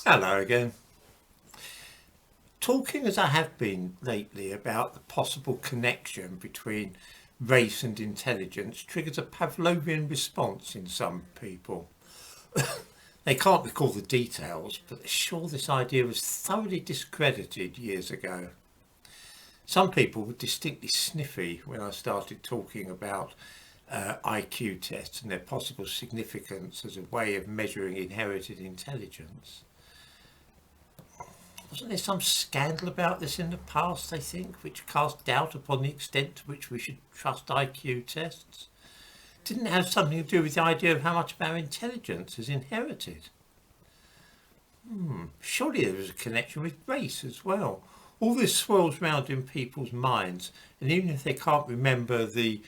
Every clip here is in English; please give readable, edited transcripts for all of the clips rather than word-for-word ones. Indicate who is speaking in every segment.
Speaker 1: Hello again. Talking as I have been lately about the possible connection between race and intelligence triggers a Pavlovian response in some people. They can't recall the details, but they're sure this idea was thoroughly discredited years ago. Some people were distinctly sniffy when I started talking about IQ tests and their possible significance as a way of measuring inherited intelligence. Wasn't there some scandal about this in the past, they think, which cast doubt upon the extent to which we should trust IQ tests? Didn't it have something to do with the idea of how much of our intelligence is inherited? Surely there was a connection with race as well. All this swirls round in people's minds, and even if they can't remember the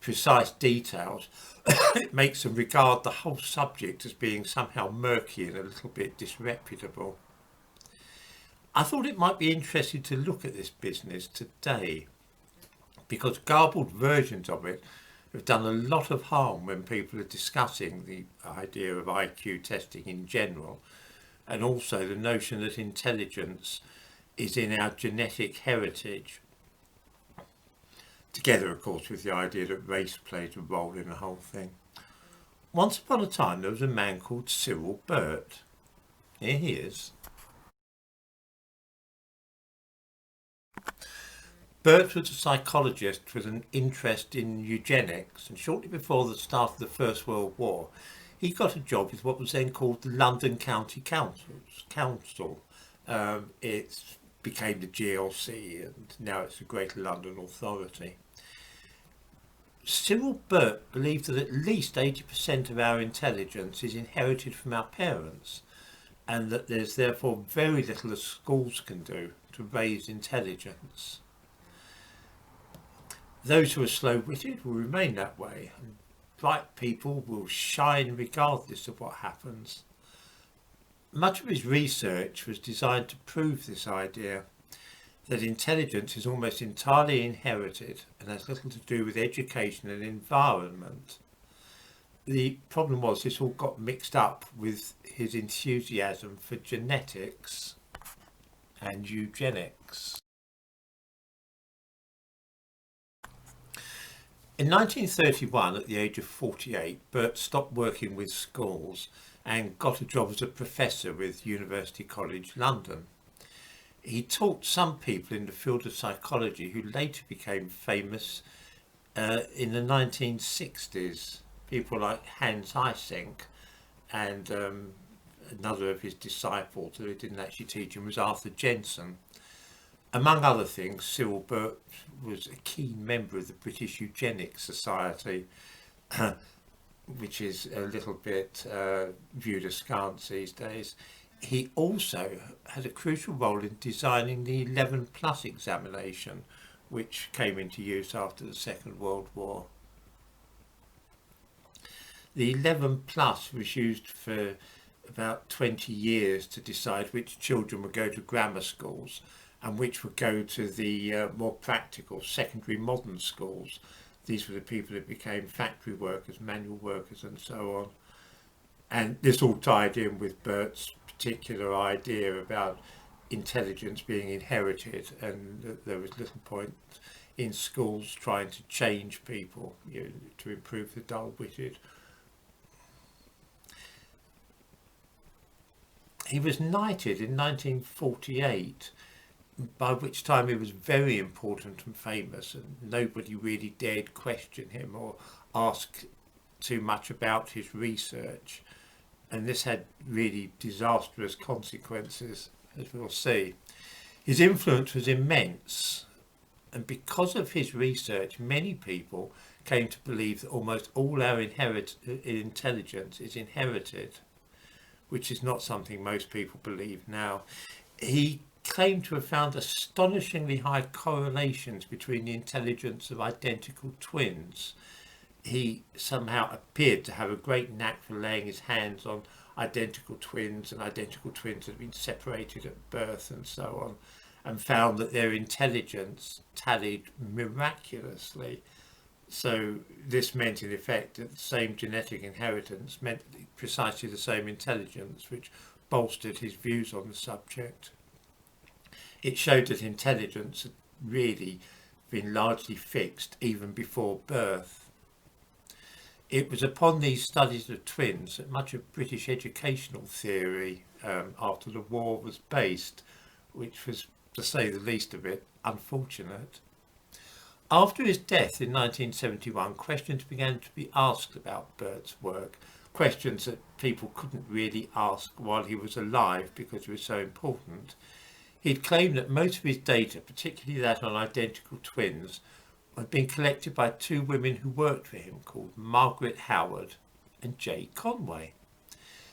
Speaker 1: precise details, it makes them regard the whole subject as being somehow murky and a little bit disreputable. I thought it might be interesting to look at this business today because garbled versions of it have done a lot of harm when people are discussing the idea of IQ testing in general, and also the notion that intelligence is in our genetic heritage. Together, of course, with the idea that race plays a role in the whole thing. Once upon a time, there was a man called Cyril Burt. Here he is. Burt was a psychologist with an interest in eugenics, and shortly before the start of the First World War, he got a job with what was then called the London County Council. It became the GLC, and now it's the Greater London Authority. Cyril Burt believed that at least 80% of our intelligence is inherited from our parents, and that there's therefore very little that schools can do to raise intelligence. Those who are slow-witted will remain that way, and bright people will shine regardless of what happens. Much of his research was designed to prove this idea, that intelligence is almost entirely inherited and has little to do with education and environment. The problem was this all got mixed up with his enthusiasm for genetics and eugenics. In 1931, at the age of 48, Burt stopped working with schools and got a job as a professor with University College London. He taught some people in the field of psychology who later became famous in the 1960s. People like Hans Eysenck, and another of his disciples who didn't actually teach him was Arthur Jensen. Among other things, Cyril Burt was a keen member of the British Eugenics Society, which is a little bit viewed askance these days. He also had a crucial role in designing the 11 plus examination, which came into use after the Second World War. The 11 plus was used for about 20 years to decide which children would go to grammar schools and which would go to the more practical secondary modern schools. These were the people who became factory workers, manual workers and so on. And this all tied in with Burt's particular idea about intelligence being inherited, and that there was little point in schools trying to change people, to improve the dull-witted. He was knighted in 1948, by which time he was very important and famous, and nobody really dared question him or ask too much about his research. And this had really disastrous consequences, as we'll see. His influence was immense, and because of his research, many people came to believe that almost all our intelligence is inherited, which is not something most people believe now. He claimed to have found astonishingly high correlations between the intelligence of identical twins. He somehow appeared to have a great knack for laying his hands on identical twins and identical twins that had been separated at birth and so on, and found that their intelligence tallied miraculously. So this meant in effect that the same genetic inheritance meant precisely the same intelligence, which bolstered his views on the subject. It showed that intelligence had really been largely fixed even before birth. It was upon these studies of twins that much of British educational theory after the war was based, which was, to say the least of it, unfortunate. After his death in 1971, questions began to be asked about Burt's work, questions that people couldn't really ask while he was alive because he was so important. He'd claimed that most of his data, particularly that on identical twins, had been collected by two women who worked for him called Margaret Howard and J. Conway.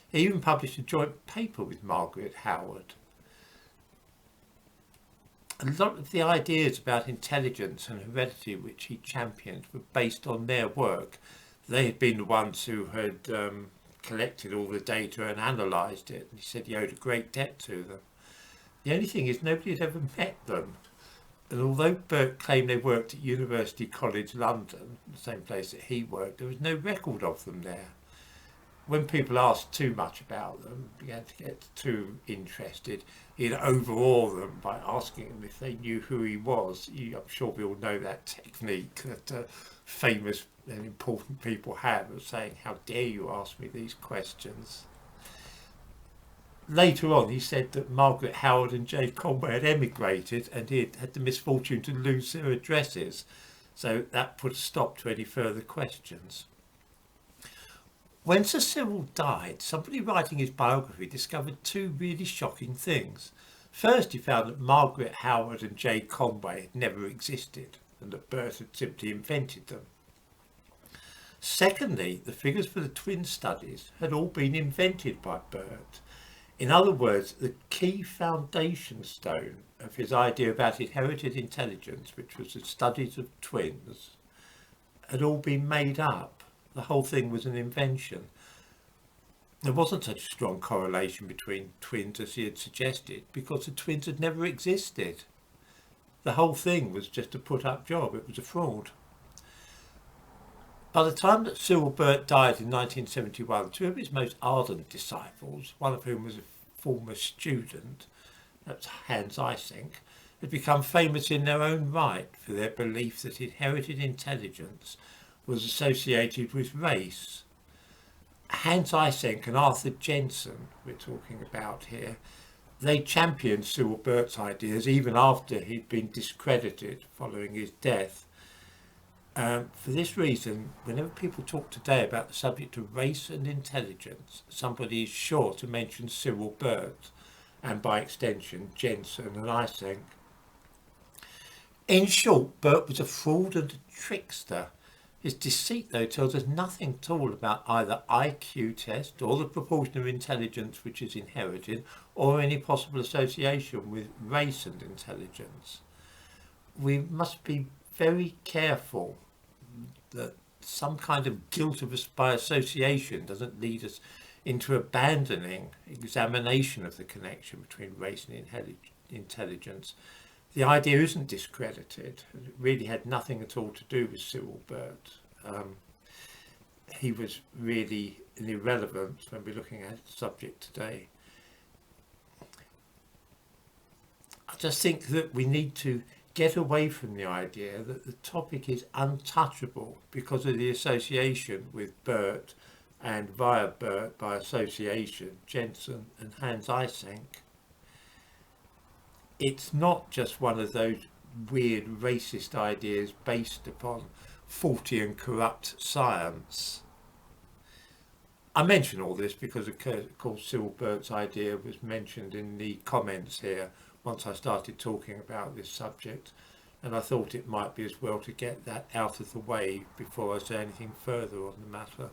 Speaker 1: He even published a joint paper with Margaret Howard. A lot of the ideas about intelligence and heredity which he championed were based on their work. They had been the ones who had collected all the data and analysed it, and he said he owed a great debt to them. The only thing is nobody had ever met them, and although Burt claimed they worked at University College London, the same place that he worked, there was no record of them there. When people asked too much about them, began to get too interested, he'd overawe them by asking them if they knew who he was. I'm sure we all know that technique that famous and important people have of saying, "How dare you ask me these questions?" Later on, he said that Margaret Howard and J. Conway had emigrated and he had the misfortune to lose their addresses. So that put a stop to any further questions. When Sir Cyril died, somebody writing his biography discovered two really shocking things. First, he found that Margaret Howard and J. Conway had never existed and that Burt had simply invented them. Secondly, the figures for the twin studies had all been invented by Burt. In other words, the key foundation stone of his idea about inherited intelligence, which was the studies of twins, had all been made up. The whole thing was an invention. There wasn't such a strong correlation between twins as he had suggested because the twins had never existed. The whole thing was just a put-up job. It was a fraud. By the time that Cyril Burt died in 1971, two of his most ardent disciples, one of whom was a former student, that's Hans Eysenck, had become famous in their own right for their belief that inherited intelligence was associated with race. Hans Eysenck and Arthur Jensen, we're talking about here, they championed Cyril Burt's ideas even after he'd been discredited following his death. For this reason, whenever people talk today about the subject of race and intelligence, somebody is sure to mention Cyril Burt and by extension Jensen and Eysenck. In short, Burt was a fraud and a trickster. His deceit, though, tells us nothing at all about either IQ test or the proportion of intelligence which is inherited or any possible association with race and intelligence. We must be very careful that some kind of guilt by association doesn't lead us into abandoning examination of the connection between race and intelligence. The idea isn't discredited. It really had nothing at all to do with Cyril Burt. He was really an irrelevance when we're looking at the subject today. I just think that we need to get away from the idea that the topic is untouchable because of the association with Burt and via Burt by association, Jensen and Hans Eysenck. It's not just one of those weird racist ideas based upon faulty and corrupt science. I mention all this because of course Cyril Burt's idea was mentioned in the comments here once I started talking about this subject, and I thought it might be as well to get that out of the way before I say anything further on the matter.